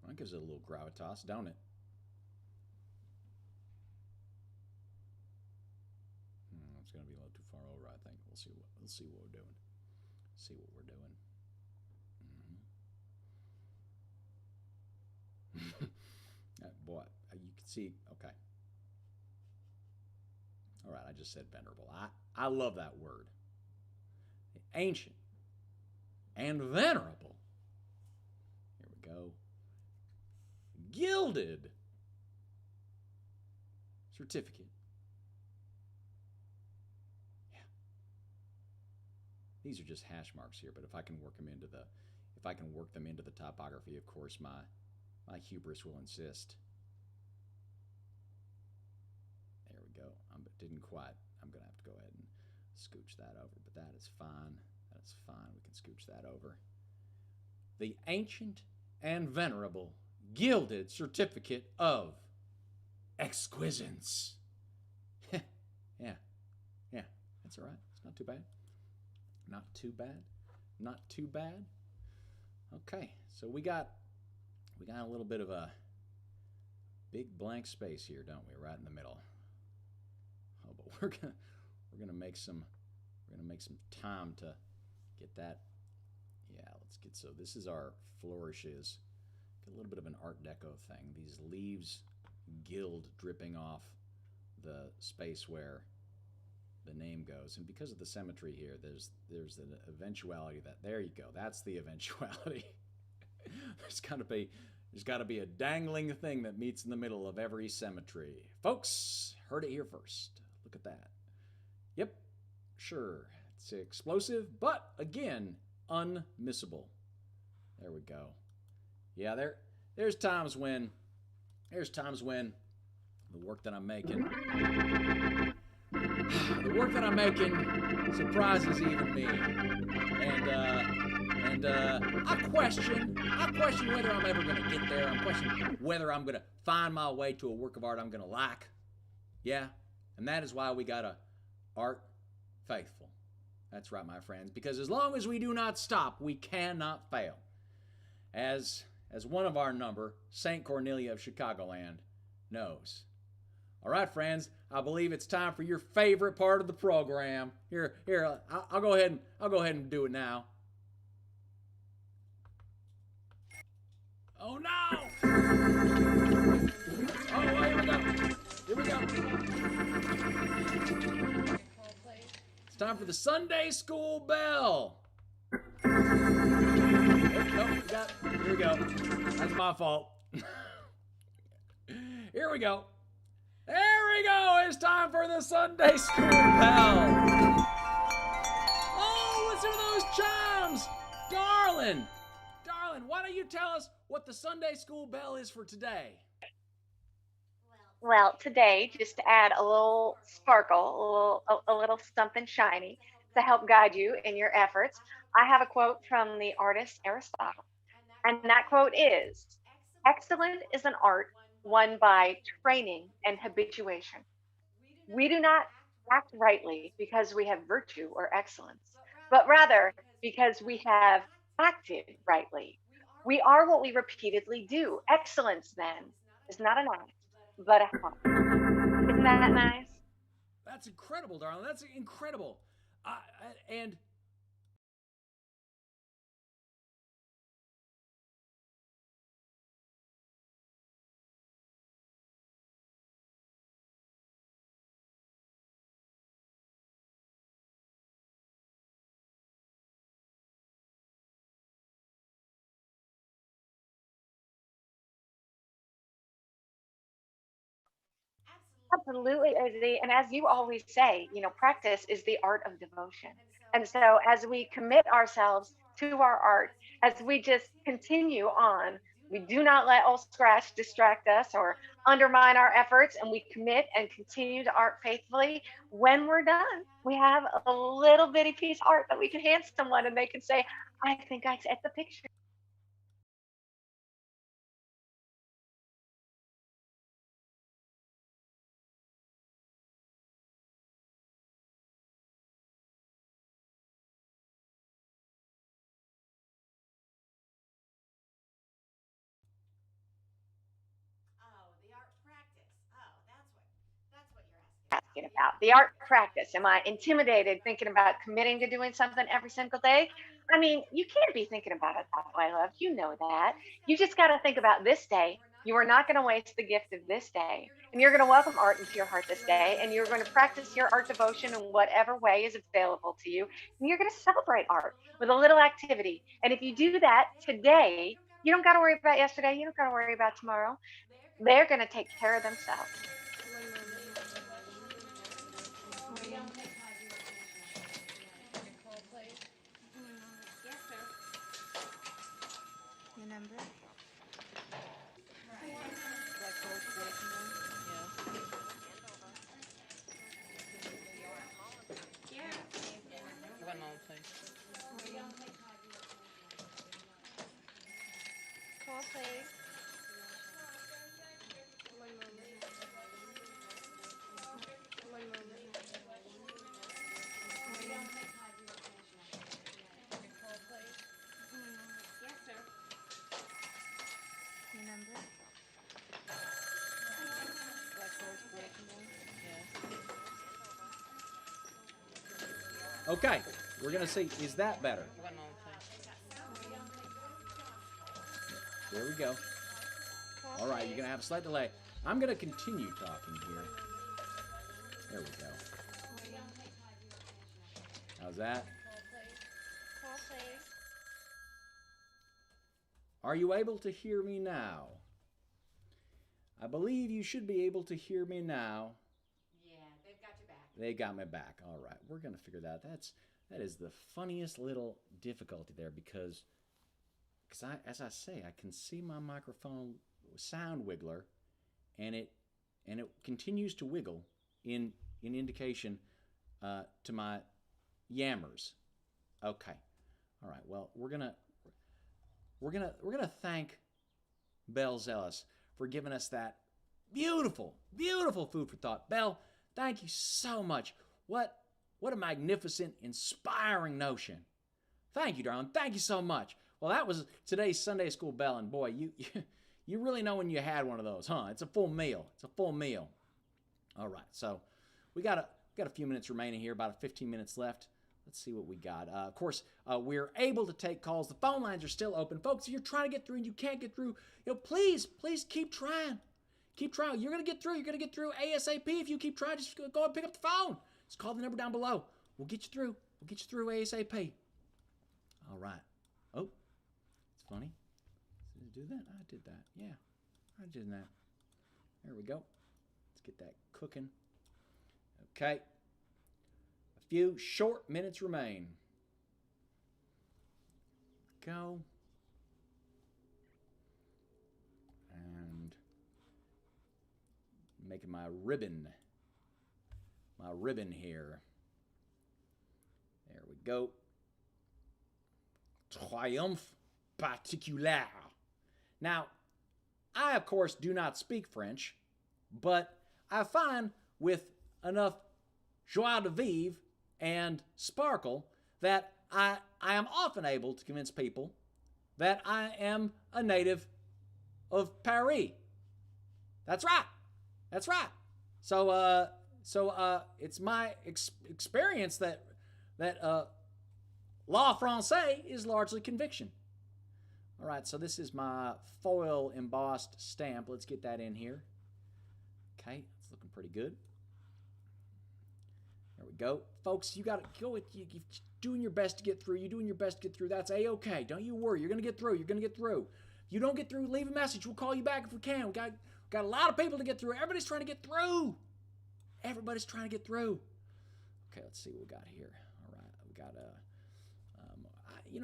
That gives it a little gravitas, don't it? It's going to be a little too far over, I think. We'll see what we're doing. See what we're doing. Boy, you can see. Okay. All right, I just said venerable. I love that word. Ancient and venerable. Here we go. Gilded certificate. Yeah. These are just hash marks here, but if I can work them into the typography, of course, my hubris will insist. There we go. Didn't quite. I'm going to have to go ahead and scooch that over, but that is fine. That's fine. We can scooch that over. The ancient and venerable gilded certificate of exquisance. Yeah. That's all right. It's not too bad. Not too bad. Not too bad. Okay, so we got a little bit of a big blank space here, don't we? Right in the middle. Oh, but we're gonna make some time to get that. Yeah, let's get, so this is our flourishes. Get a little bit of an Art Deco thing. These leaves gild dripping off the space where the name goes. And because of the symmetry here, there's an eventuality that, there you go, that's the eventuality. There's got to be a dangling thing that meets in the middle of every symmetry. Folks, heard it here first. Look at that. Yep, sure, it's explosive, but again, unmissable. There we go. Yeah, there's times when the work that I'm making surprises even me. And I question whether I'm ever going to get there. I'm questioning whether I'm going to find my way to a work of art I'm going to like. Yeah, and that is why we got to art faithful. That's right, my friends, because as long as we do not stop, we cannot fail. As one of our number, St. Cornelia of Chicagoland, knows. All right, friends, I believe it's time for your favorite part of the program. Here, I'll go ahead and do it now. Oh no! Oh, here we go. Here we go. It's time for the Sunday school bell. Here we go. That's my fault. Here we go. There we go. It's time for the Sunday school bell. Oh, listen to those chimes. Darling, why don't you tell us what the Sunday school bell is for today? Well, today, just to add a little sparkle, a little something shiny to help guide you in your efforts, I have a quote from the artist Aristotle. And that quote is, "Excellent is an art won by training and habituation. We do not act rightly because we have virtue or excellence, but rather because we have acted rightly. We are what we repeatedly do. Excellence, then, is not an act, but a habit." Isn't that nice? That's incredible, darling. That's incredible. And Absolutely, Izzy. And as you always say, practice is the art of devotion. And so as we commit ourselves to our art, as we just continue on, we do not let old scratch distract us or undermine our efforts, and we commit and continue to art faithfully. When we're done, we have a little bitty piece of art that we can hand someone and they can say, "I think I set the picture." Asking about the art practice. Am I intimidated thinking about committing to doing something every single day? I mean, you can't be thinking about it that way, love. You know that. You just got to think about this day. You are not going to waste the gift of this day. And you're going to welcome art into your heart this day. And you're going to practice your art devotion in whatever way is available to you. And you're going to celebrate art with a little activity. And if you do that today, you don't got to worry about yesterday. You don't got to worry about tomorrow. They're going to take care of themselves. Your number? One moment, please. Call, please. One moment. One moment. Call, please. Yes, sir. Your number? okay, we're gonna see. Is that better? One moment, please. There we go. All right, you're gonna have a slight delay. I'm gonna continue talking here. There we go. How's that? Call, please. Call, please. Are you able to hear me now? I believe you should be able to hear me now. Yeah, they've got your back. They got my back. All right, we're gonna figure that. That is the funniest little difficulty there because as I say, I can see my microphone sound wiggler, and it continues to wiggle in indication to my yammers. Okay, all right. Well, we're gonna thank Belle Zealous for giving us that beautiful, beautiful food for thought. Belle, thank you so much. What a magnificent, inspiring notion. Thank you, darling. Thank you so much. Well, that was today's Sunday School Bell, and boy, you really know when you had one of those, huh? It's a full meal. It's a full meal. All right, so we got a few minutes remaining here, about 15 minutes left. Let's see what we got. Of course, we're able to take calls. The phone lines are still open. Folks, if you're trying to get through and you can't get through, please keep trying. Keep trying. You're going to get through. You're going to get through ASAP if you keep trying. Just go and pick up the phone. Just call the number down below. We'll get you through. We'll get you through ASAP. All right. Oh, it's funny. Did I do that? I did that. Yeah, I did that. There we go. Let's get that cooking. Okay. A few short minutes remain. Go. And making my ribbon here. There we go. Triomphe particulier. Now, I of course do not speak French, but I find with enough joie de vivre and sparkle that I am often able to convince people that I am a native of Paris. That's right. That's right. So it's my experience that La Francais is largely conviction. All right, so this is my foil embossed stamp. Let's get that in here. Okay, it's looking pretty good. There we go. Folks, you got to go with you're doing your best to get through. You're doing your best to get through. That's A-okay. Don't you worry. You're going to get through. You're going to get through. If you don't get through, leave a message. We'll call you back if we can. We got a lot of people to get through. Everybody's trying to get through. Everybody's trying to get through. Okay, let's see what we got here. All right, we got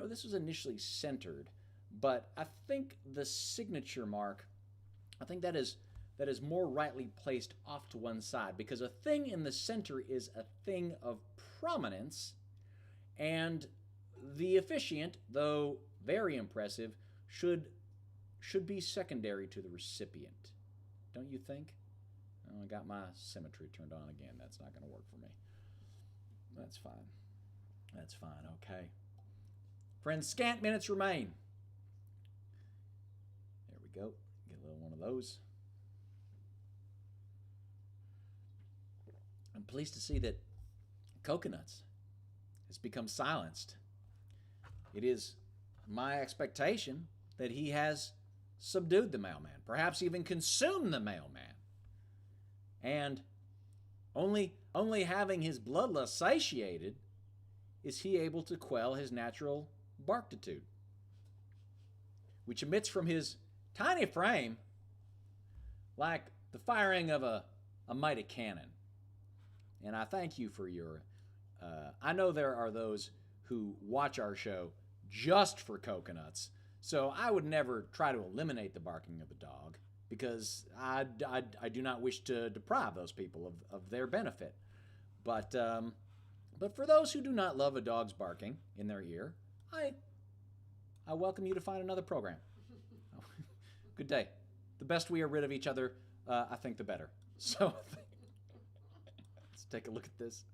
this was initially centered, but I think the signature mark, I think that is more rightly placed off to one side, because a thing in the center is a thing of prominence, and the officiant, though very impressive, should be secondary to the recipient. Don't you think? Oh, I got my symmetry turned on again. That's not going to work for me. That's fine. That's fine. Okay. Friends, scant minutes remain. There we go. Get a little one of those. I'm pleased to see that Coconuts has become silenced. It is my expectation that he has subdued the mailman, perhaps even consumed the mailman. And only having his bloodlust satiated is he able to quell his natural barktitude, which emits from his tiny frame like the firing of a mighty cannon. And I thank you for your... I know there are those who watch our show just for Coconuts, so I would never try to eliminate the barking of the dog, because I do not wish to deprive those people of their benefit. But for those who do not love a dog's barking in their ear, I welcome you to find another program. Good day. The best we are rid of each other, I think the better. So let's take a look at this.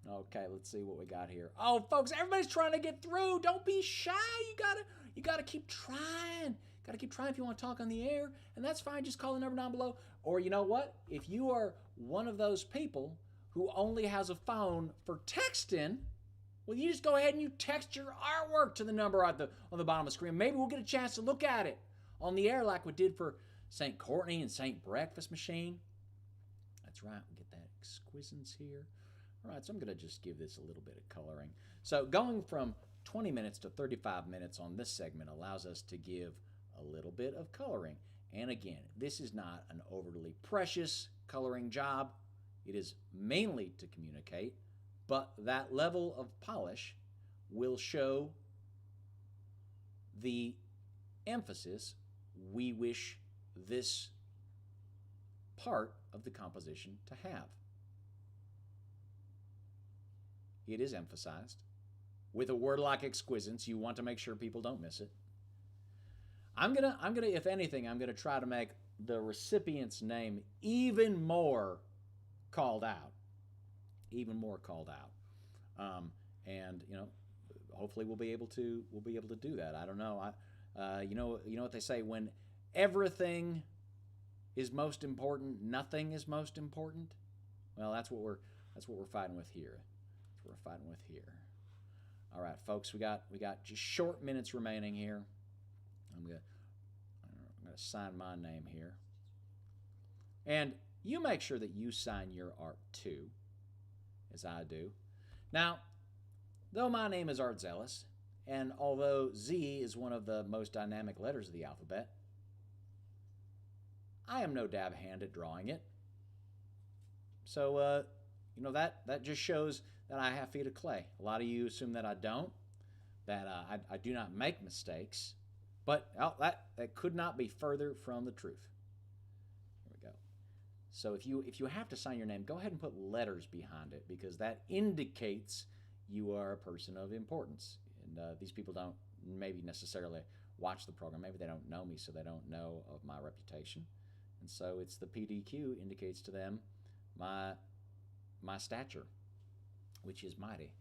Okay, let's see what we got here. Oh, folks, everybody's trying to get through. Don't be shy. You gotta keep trying. Gotta keep trying if you want to talk on the air, and that's fine. Just call the number down below. Or you know what? If you are one of those people who only has a phone for texting, well, you just go ahead and you text your artwork to the number on the bottom of the screen. Maybe we'll get a chance to look at it on the air like we did for St. Courtney and St. Breakfast Machine. That's right. We get that exquisance here. All right, so I'm going to just give this a little bit of coloring. So going from 20 minutes to 35 minutes on this segment allows us to give a little bit of coloring. And again, this is not an overly precious coloring job. It is mainly to communicate, but that level of polish will show the emphasis we wish this part of the composition to have. It is emphasized. With a word like exquisance, you want to make sure people don't miss it. I'm gonna, if anything, I'm gonna try to make the recipient's name even more called out. Even more called out. And hopefully we'll be able to do that. I don't know. You know what they say, when everything is most important, nothing is most important. Well, that's what we're fighting with here. That's what we're fighting with here. All right, folks, we got just short minutes remaining here. I'm gonna sign my name here, and you make sure that you sign your art too, as I do. Now, though my name is Art Zealous, and although Z is one of the most dynamic letters of the alphabet, I am no dab hand at drawing it. So, that just shows that I have feet of clay. A lot of you assume that I don't, that I do not make mistakes, but that could not be further from the truth. Here we go. So if you have to sign your name, go ahead and put letters behind it, because that indicates you are a person of importance. And these people don't maybe necessarily watch the program. Maybe they don't know me, so they don't know of my reputation. And so it's the PDQ indicates to them my stature, which is mighty.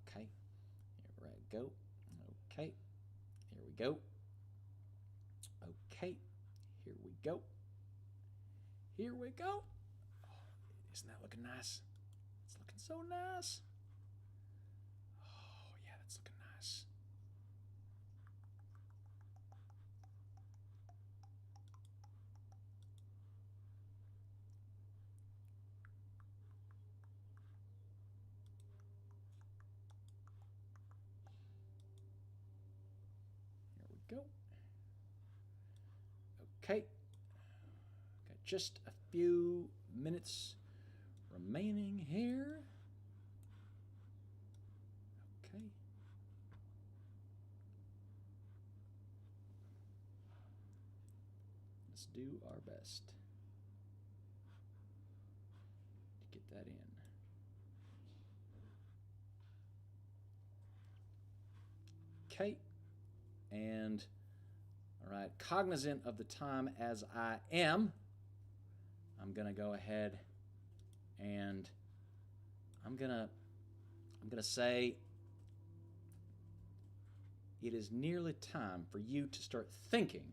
Okay, here we go. Okay, here we go. Okay, here we go. Here we go. Oh, isn't that looking nice? It's looking so nice. Oh, yeah, that's looking nice. Here we go. Okay. Got just a few minutes remaining here. Okay. Let's do our best to get that in. Okay. And all right, cognizant of the time as I am, I'm gonna go ahead and I'm gonna say it is nearly time for you to start thinking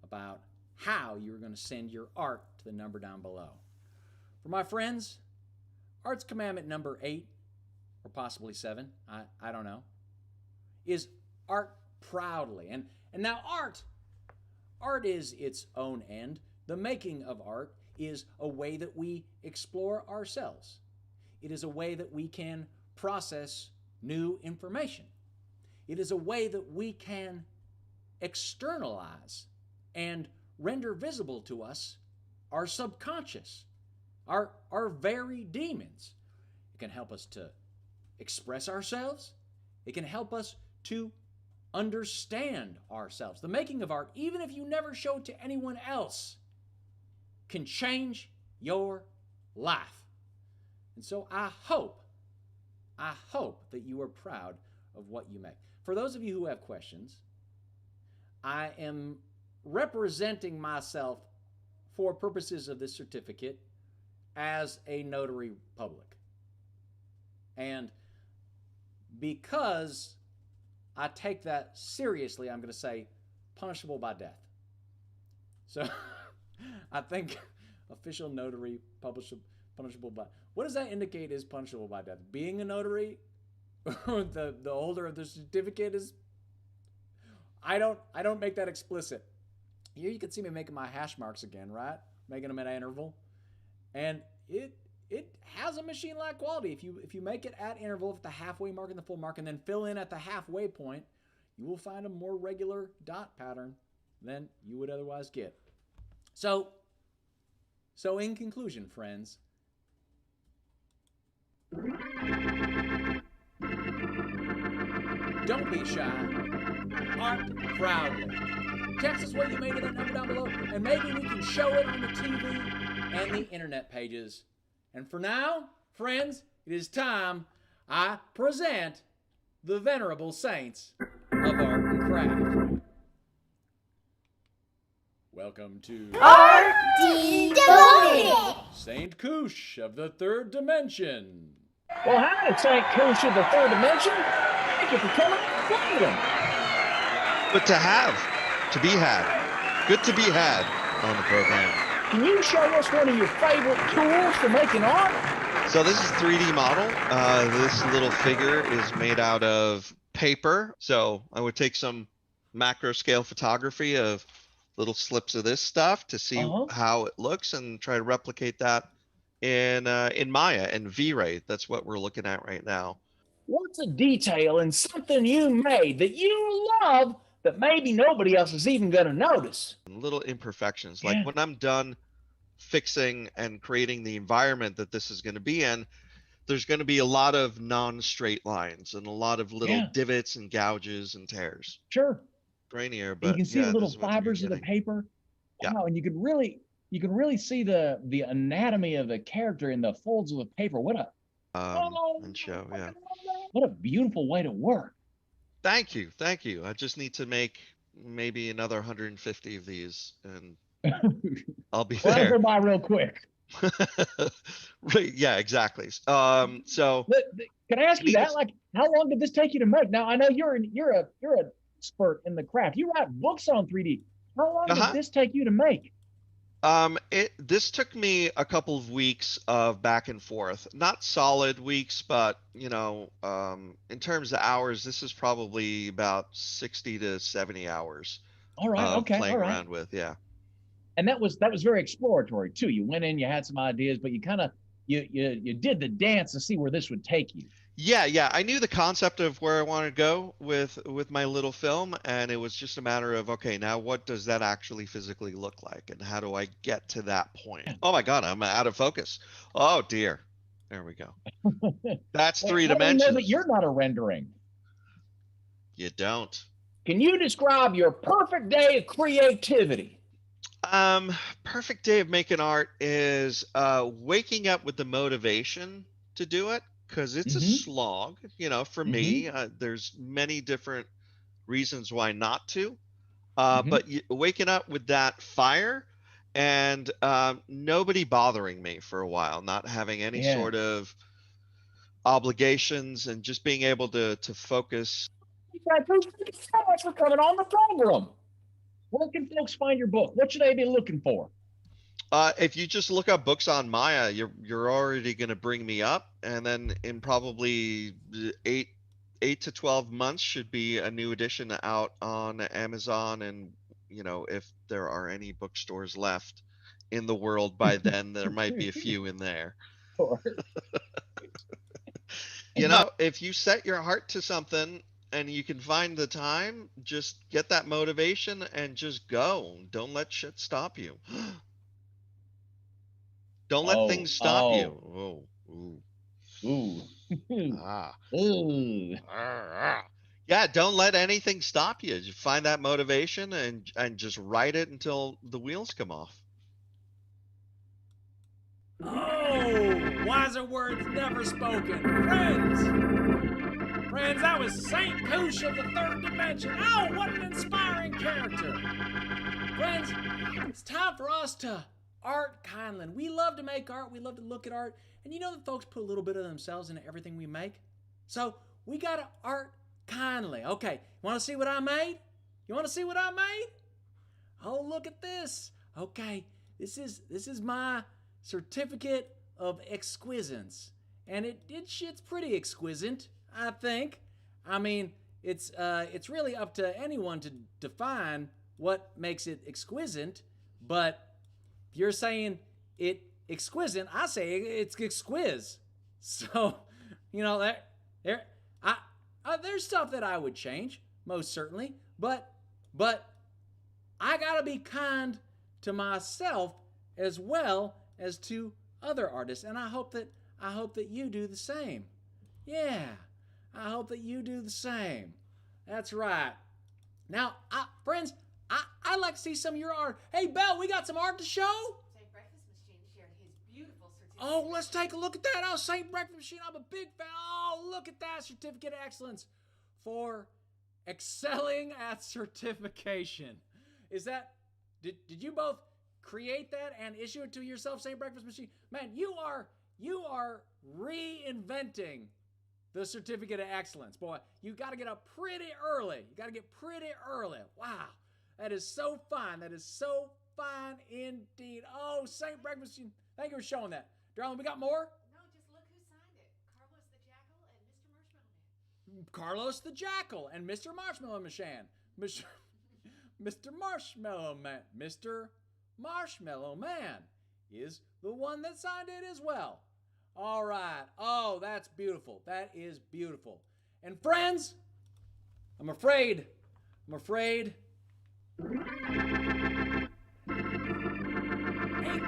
about how you're going to send your art to the number down below. For my friends, Art's commandment number 8, or possibly 7, I don't know, is art proudly. And now art is its own end. The making of art is a way that we explore ourselves. It is a way that we can process new information. It is a way that we can externalize and render visible to us our subconscious, our very demons. It can help us to express ourselves. It can help us to understand ourselves. The making of art, even if you never show it to anyone else, can change your life. And so I hope that you are proud of what you make. For those of you who have questions, I am representing myself for purposes of this certificate as a notary public. And because I take that seriously, I'm going to say punishable by death. So I think official notary punishable by... What does that indicate is punishable by death? Being a notary? the holder of the certificate is... I don't make that explicit. Here you can see me making my hash marks again, right? Making them at an interval. And it it has a machine-like quality. If you make it at interval, at the halfway mark and the full mark, and then fill in at the halfway point, you will find a more regular dot pattern than you would otherwise get. So in conclusion, friends, don't be shy. Art proudly. Text us what you made of that number down below, and maybe we can show it on the TV and the internet pages. And for now, friends, it is time I present the Venerable Saints of Art and Craft. Welcome to Art Devoted! Saint Koosh of the Third Dimension. Well, hi, it's Saint Koosh of the Third Dimension. Thank you for coming and playing. But to be had, good to be had on the program. Can you show us one of your favorite tools for making art? So this is 3D model. This little figure is made out of paper. So I would take some macro scale photography of little slips of this stuff to see how it looks and try to replicate that in Maya and V-Ray. That's what we're looking at right now. What's a detail in something you made that you love that maybe nobody else is even going to notice? Little imperfections. Like when I'm done fixing and creating the environment that this is going to be in, there's going to be a lot of non-straight lines and a lot of little divots and gouges and tears. Sure. Grainier, but you can see the little fibers of the paper. Yeah. Wow, and you can really see the anatomy of the character in the folds of the paper. What a what a beautiful way to work. Thank you. I just need to make maybe another 150 of these, and I'll be there. I'll go by real quick. Right, yeah, exactly. So can I ask you that? Like, how long did this take you to make? Now I know you're an expert in the craft. You write books on 3D. How long did this take you to make? This took me a couple of weeks of back and forth. Not solid weeks, but in terms of hours, this is probably about 60 to 70 hours. All right, okay, playing around with, yeah. And that was very exploratory too. You went in, you had some ideas, but you kind of you did the dance to see where this would take you. Yeah. I knew the concept of where I wanted to go with my little film, and it was just a matter of, okay, now what does that actually physically look like, and how do I get to that point? Oh my God, I'm out of focus. Oh dear. There we go. That's 3 dimensions. I know that you're not a rendering. You don't. Can you describe your perfect day of creativity? Perfect day of making art is waking up with the motivation to do it, because it's a slog, for me. There's many different reasons why not to, but waking up with that fire and nobody bothering me for a while, not having any sort of obligations, and just being able to focus. Thank you so much for coming on the program. Where can folks find your book? What should they be looking for? If you just look up books on Maya, you're already going to bring me up, and then in probably 8 to 12 months should be a new edition out on Amazon, and if there are any bookstores left in the world by then, there might be a few in there. If you set your heart to something and you can find the time, just get that motivation and just go. Don't let shit stop you. Don't let things stop you. Yeah, don't let anything stop you. Just find that motivation and just write it until the wheels come off. Oh, wiser words never spoken. Friends, that was Saint Koosh of the Third Dimension. Oh, what an inspiring character. Friends, it's time for us to art kindly. We love to make art. We love to look at art. And you know that folks put a little bit of themselves into everything we make. So we got to art kindly. Okay, you want to see what I made? Oh, look at this. Okay, this is my certificate of exquisance. And it's pretty exquisite, I think. I mean, it's really up to anyone to define what makes it exquisite, but if you're saying it exquisite. I say it's exquisite. So, there's stuff that I would change, most certainly, but I gotta be kind to myself as well as to other artists, and I hope that you do the same. Yeah, I hope that you do the same. That's right. Now, friends, I'd like to see some of your art. Hey, Belle, we got some art to show? St. Breakfast Machine shared his beautiful certificate. Oh, let's take a look at that. Oh, St. Breakfast Machine, I'm a big fan. Oh, look at that certificate of excellence for excelling at certification. Is that, did you both create that and issue it to yourself, St. Breakfast Machine? Man, you are reinventing the certificate of excellence. Boy, you got to get up pretty early. Wow, that is so fine. That is so fine indeed. Oh, St. Breakfast Machine, thank you for showing that. Darling, we got more? No, just look who signed it. Carlos the Jackal and Mr. Marshmallow Man. Mr. Marshmallow Man. Mr. Marshmallow Man is the one that signed it as well. All right. Oh, that's beautiful. That is beautiful. And friends, I'm afraid. Ain't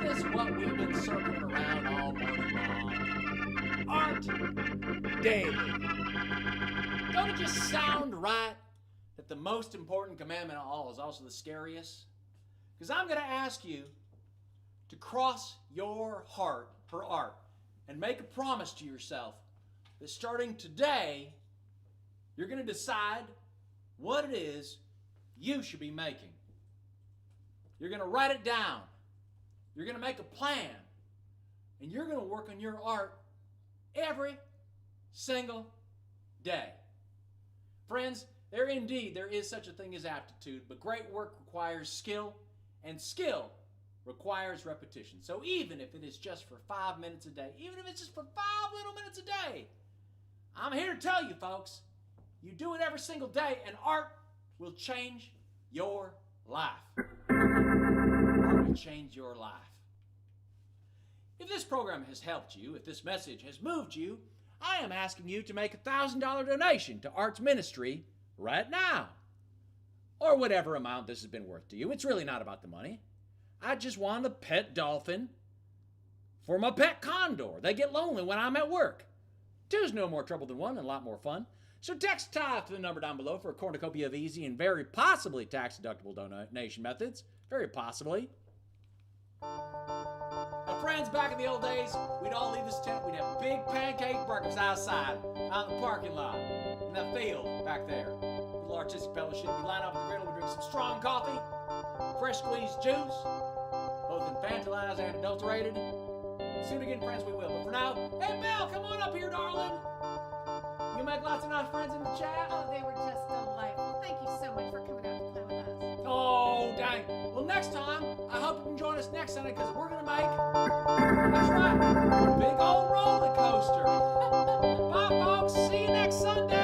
this what we've been circling around all morning long? Art daily. Don't it just sound right that the most important commandment of all is also the scariest? Because I'm going to ask you to cross your heart for art and make a promise to yourself that starting today, you're going to decide what it is you should be making. You're going to write it down. You're going to make a plan. And you're going to work on your art every single day. Friends, there is such a thing as aptitude, but great work requires skill, and skill requires repetition. So even if it is just for 5 minutes a day, even if it's just for 5 little minutes a day, I'm here to tell you, folks, you do it every single day, and art will change your life. Art will change your life. If this program has helped you, if this message has moved you, I am asking you to make a $1,000 donation to Arts Ministry right now. Or whatever amount this has been worth to you. It's really not about the money. I just want a pet dolphin for my pet condor. They get lonely when I'm at work. Two's no more trouble than one and a lot more fun. So text TIThe to the number down below for a cornucopia of easy and very possibly tax-deductible donation methods. Very possibly. Now, friends, back in the old days, we'd all leave this tent. We'd have a big pancake breakfast outside, out in the parking lot, in that field back there. Little artistic fellowship. We'd line up at the griddle. We'd drink some strong coffee, fresh squeezed juice, both infantilized and adulterated. Soon again, friends, we will. But for now, hey, Belle, come on up here, darling. You make lots of nice friends in the chat. Oh, they were just delightful. Thank you so much for coming out to play with us. Oh, dang. Well, next time, I hope you can join us next Sunday because we're going to make, that's right, a big old roller coaster. Bye, folks. See you next Sunday.